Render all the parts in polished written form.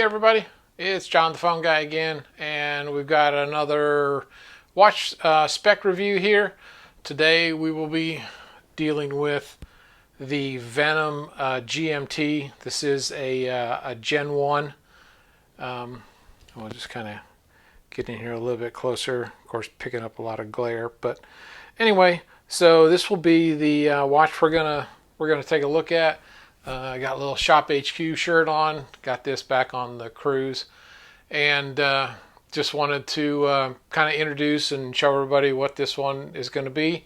everybody, it's John the Phone Guy again, and we've got another watch spec review here. Today we will be dealing with the Venom GMT. This is a Gen 1. We'll just kind of get in here a little bit closer, of course picking up a lot of glare, but anyway, so this will be the watch we're gonna take a look at. I got a little Shop HQ shirt on, got this back on the cruise, and just wanted to kind of introduce and show everybody what this one is going to be.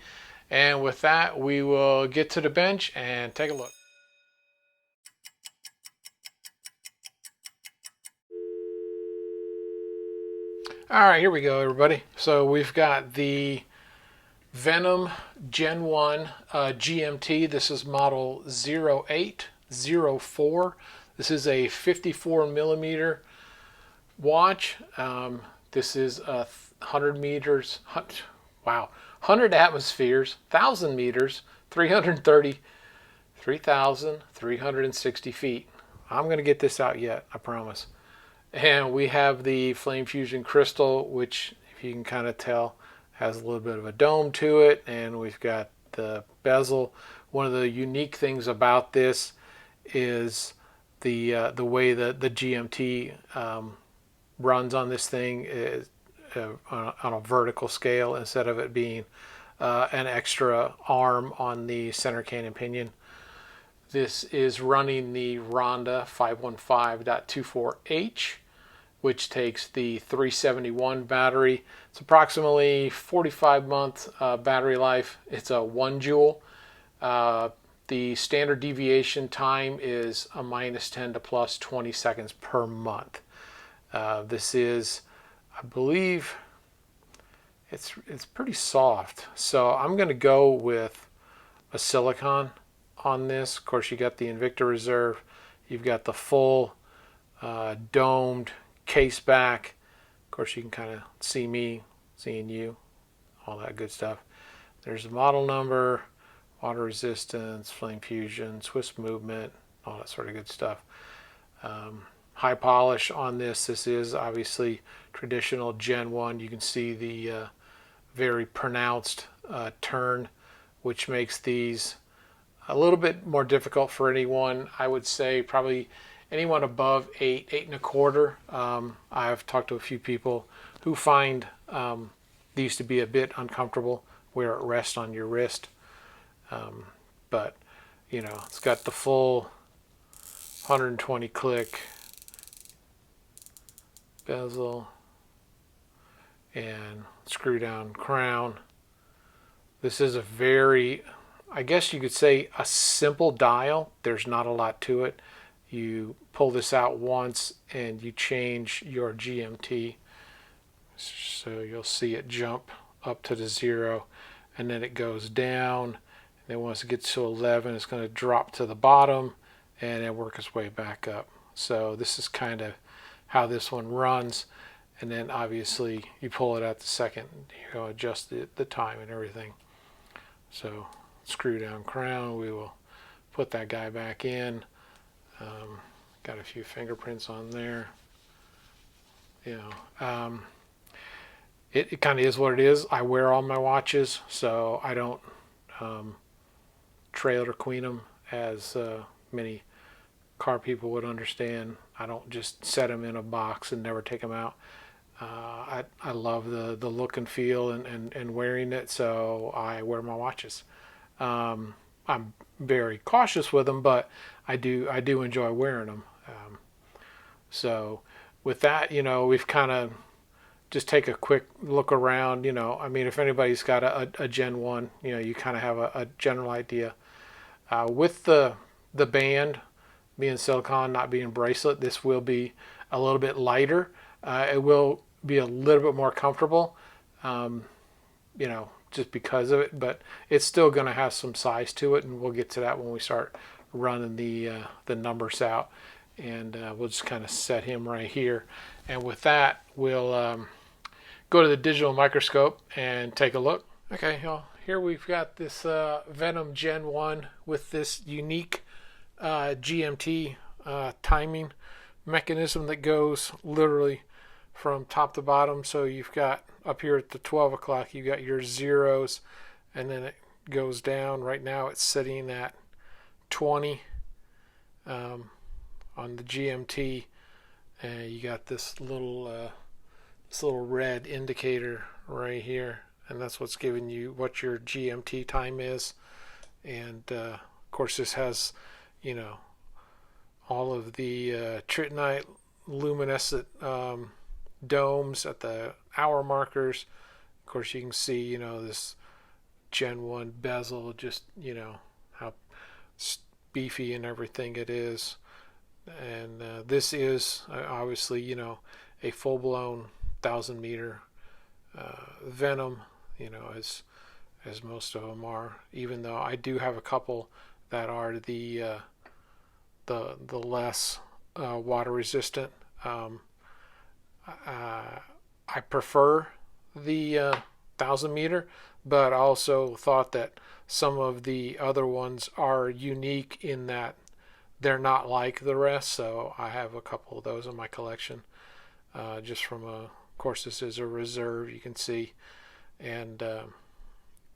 And with that, we will get to the bench and take a look. All right, here we go, everybody. So we've got the Venom Gen 1 GMT. This is model 0804. This is a 54 millimeter watch. This is 100 meters, wow, 100 atmospheres, 1,000 meters, 333,360 feet. I'm going to get this out yet, I promise. And we have the Flame Fusion crystal, which, if you can kind of tell, has a little bit of a dome to it, and we've got the bezel. One of the unique things about this is the way that the GMT runs on this thing is on a vertical scale instead of it being an extra arm on the center cannon pinion. This is running the Ronda 515.24H, which takes the 371 battery. It's approximately 45-month battery life. It's a 1 joule. The standard deviation time is a -10 to +20 seconds per month. This is, I believe, it's pretty soft. So I'm going to go with a silicone on this. Of course, you got the Invicta Reserve. You've got the full domed case back. Of course, you can kind of see me, seeing you, all that good stuff. There's the model number, water resistance, flame fusion, Swiss movement, all that sort of good stuff. High polish on this. This is obviously traditional Gen 1. You can see the very pronounced turn, which makes these a little bit more difficult for anyone. I would say probably anyone above 8, 8.25. I've talked to a few people who find these to be a bit uncomfortable where it rests on your wrist. But, you know, it's got the full 120 click bezel and screw down crown. This is a very, I guess you could say, a simple dial. There's not a lot to it. You pull this out once and you change your GMT. So you'll see it jump up to the 0, and then it goes down. And then once it gets to 11, it's going to drop to the bottom and then work its way back up. So this is kind of how this one runs. And then obviously you pull it out the second, you go adjust the time and everything. So screw down crown, we will put that guy back in. Got a few fingerprints on there. You know, it kind of is what it is. I wear all my watches, so I don't trailer queen them as many car people would understand. I don't just set them in a box and never take them out. I love the look and feel and wearing it, so I wear my watches. I'm very cautious with them, but I do enjoy wearing them. So with that, you know, we've kind of just take a quick look around. You know, I mean, if anybody's got a Gen 1, you know, you kind of have a general idea. With the band being silicone, not being bracelet, this will be a little bit lighter. It will be a little bit more comfortable, you know, just because of it, but it's still going to have some size to it, and we'll get to that when we start running the numbers out. And we'll just kind of set him right here. And with that, we'll go to the digital microscope and take a look. Okay, well, here we've got this Venom Gen 1 with this unique GMT timing mechanism that goes literally from top to bottom. So you've got up here at the 12 o'clock, you got your zeros, and then it goes down. Right now it's sitting at 20 on the GMT, and you got this little red indicator right here, and that's what's giving you what your GMT time is. And of course this has, you know, all of the tritonite luminescent domes at the hour markers. Of course you can see, you know, this Gen 1 bezel, just, you know, how beefy and everything it is. And this is obviously, you know, a full-blown 1,000-meter Venom, you know, as most of them are, even though I do have a couple that are the less water resistant. I prefer the 1,000-meter, but I also thought that some of the other ones are unique in that they're not like the rest, so I have a couple of those in my collection, just from of course this is a reserve, you can see, and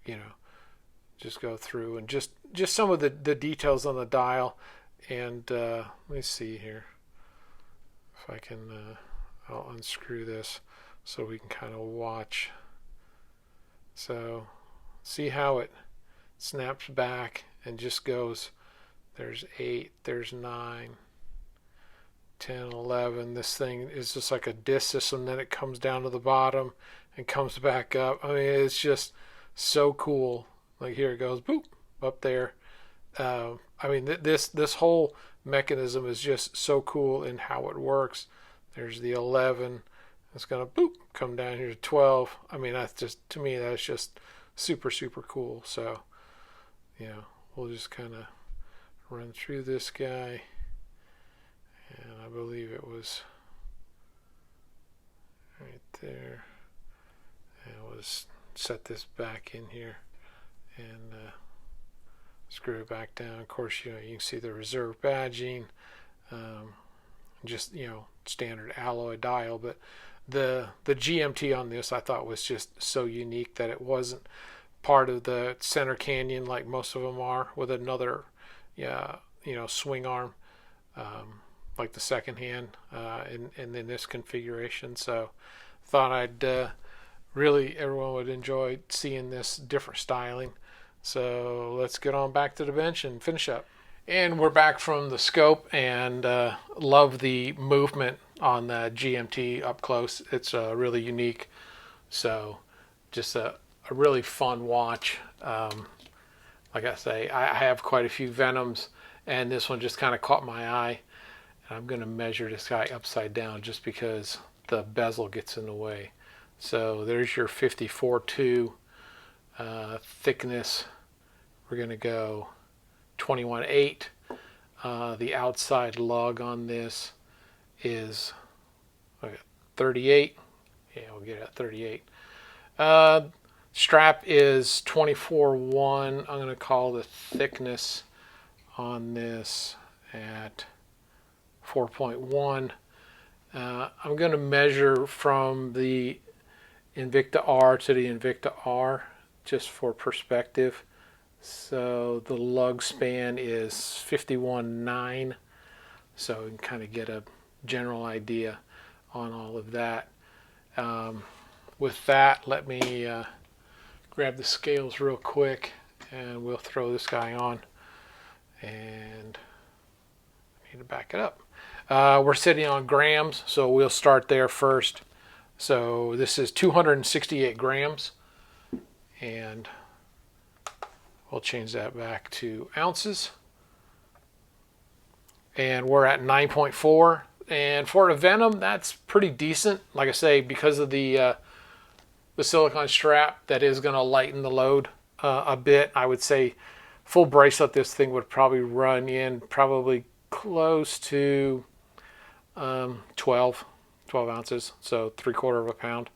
you know, just go through and just some of the details on the dial. And let me see here if I can, I'll unscrew this so we can kind of watch. So see how it snaps back and just goes, there's 8, there's 9, 10, 11. This thing is just like a disc system, then it comes down to the bottom and comes back up. I mean, it's just so cool. Like here it goes, boop, up there. I mean, this whole mechanism is just so cool in how it works. There's the 11. It's gonna boop come down here to 12. I mean, that's just, to me, that's just super cool. So, you know, we'll just kind of run through this guy, and I believe it was right there. And we'll just set this back in here and screw it back down. Of course, you know, you can see the reserve badging, just, you know, standard alloy dial. But the GMT on this I thought was just so unique that it wasn't part of the center canyon like most of them are, with another, yeah, you know, swing arm, like the second hand, and in this configuration. So thought I'd really, everyone would enjoy seeing this different styling. So let's get on back to the bench and finish up. And we're back from the scope, and love the movement on the GMT up close. It's really unique. So just a really fun watch. Like I say, I have quite a few Venoms, and this one just kind of caught my eye. And I'm going to measure this guy upside down just because the bezel gets in the way. So there's your 54.2 thickness. We're going to go 21.8. The outside lug on this is 38. Yeah, we'll get it at 38. Strap is 24.1. I'm going to call the thickness on this at 4.1. I'm going to measure from the Invicta R to the Invicta R just for perspective. So the lug span is 51.9. So you can kind of get a general idea on all of that. With that, let me grab the scales real quick, and we'll throw this guy on. And I need to back it up. We're sitting on grams, so we'll start there first. So this is 268 grams, and we'll change that back to ounces. And we're at 9.4. And for a Venom, that's pretty decent. Like I say, because of the silicone strap, that is going to lighten the load a bit. I would say full bracelet, this thing would probably run in probably close to 12 ounces, so 3/4 pound.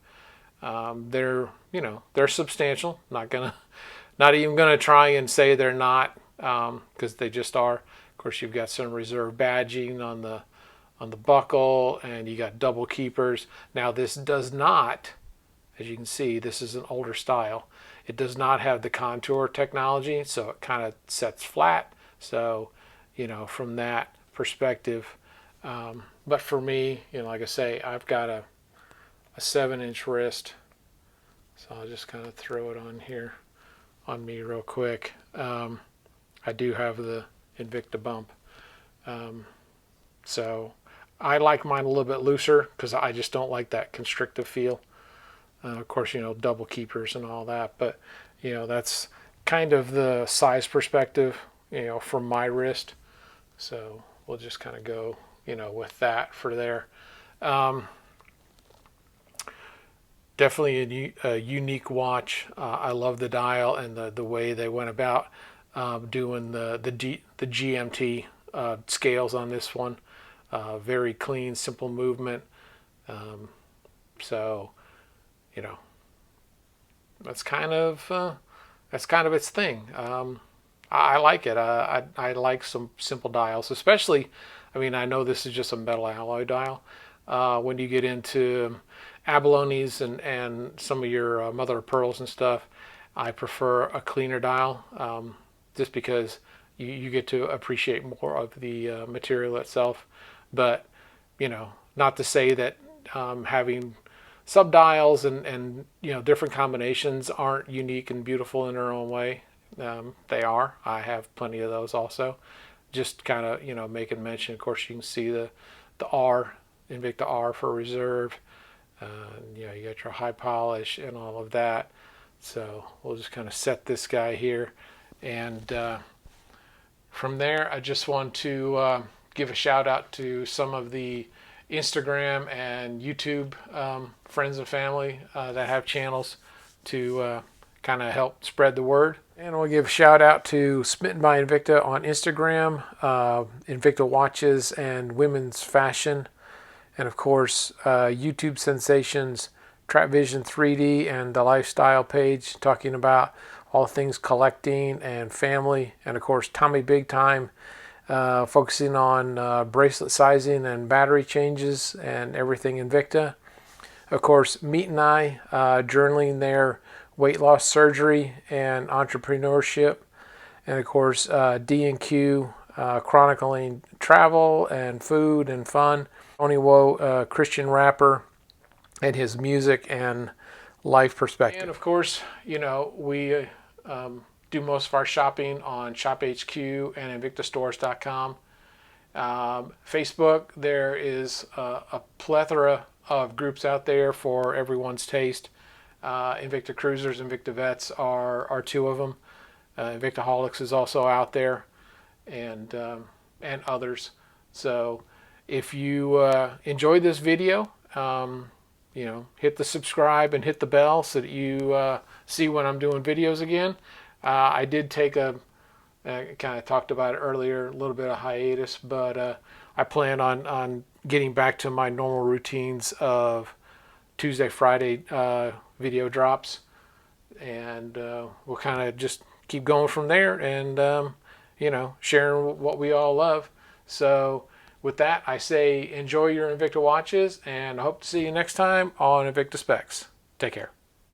They're, you know, they're substantial. Not even gonna try and say they're not, because they just are. Of course, you've got some reserve badging on on the buckle, and you got double keepers. Now this does not, as you can see, this is an older style. It does not have the contour technology, so it kind of sets flat. So, you know, from that perspective, but for me, you know, like I say, I've got a 7-inch wrist, so I'll just kind of throw it on here on me real quick. I do have the Invicta bump, so I like mine a little bit looser because I just don't like that constrictive feel. Of course, you know, double keepers and all that, but you know, that's kind of the size perspective, you know, from my wrist. So we'll just kind of go, you know, with that for there. Definitely a unique watch. I love the dial and the way they went about doing the GMT scales on this one. Very clean, simple movement. So, you know, that's kind of its thing. I like it. I like some simple dials, especially. I mean, I know this is just a metal alloy dial. When you get into abalones and some of your mother of pearls and stuff, I prefer a cleaner dial, just because you get to appreciate more of the material itself. But, you know, not to say that having sub dials and you know, different combinations aren't unique and beautiful in their own way. They are. I have plenty of those also. Just kind of, you know, making mention. Of course, you can see the R, Invicta R for reserve. You know, you got your high polish and all of that. So we'll just kind of set this guy here, and from there, I just want to give a shout out to some of the Instagram and YouTube friends and family that have channels to kind of help spread the word. And we'll give a shout out to Smitten by Invicta on Instagram, Invicta Watches and Women's Fashion, and of course YouTube sensations Trap Vision 3D and the Lifestyle page talking about all things collecting and family, and of course Tommy Big Time focusing on bracelet sizing and battery changes and everything Invicta. Of course, Meat and I journaling their weight loss surgery and entrepreneurship, and of course D&Q chronicling travel and food and fun. Tony Woe, Christian rapper, and his music and life perspective. And of course, you know, we do most of our shopping on ShopHQ and InvictaStores.com. Facebook, there is a plethora of groups out there for everyone's taste. Invictacruisers, InvictaVets are two of them. Invictaholics is also out there, and others. So if you enjoyed this video, you know, hit the subscribe and hit the bell so that you see when I'm doing videos again. I did take I kind of talked about it earlier, a little bit of hiatus, but I plan on getting back to my normal routines of Tuesday, Friday video drops, and we'll kind of just keep going from there, and you know, sharing what we all love. So with that, I say enjoy your Invicta watches, and I hope to see you next time on Invicta Specs. Take care.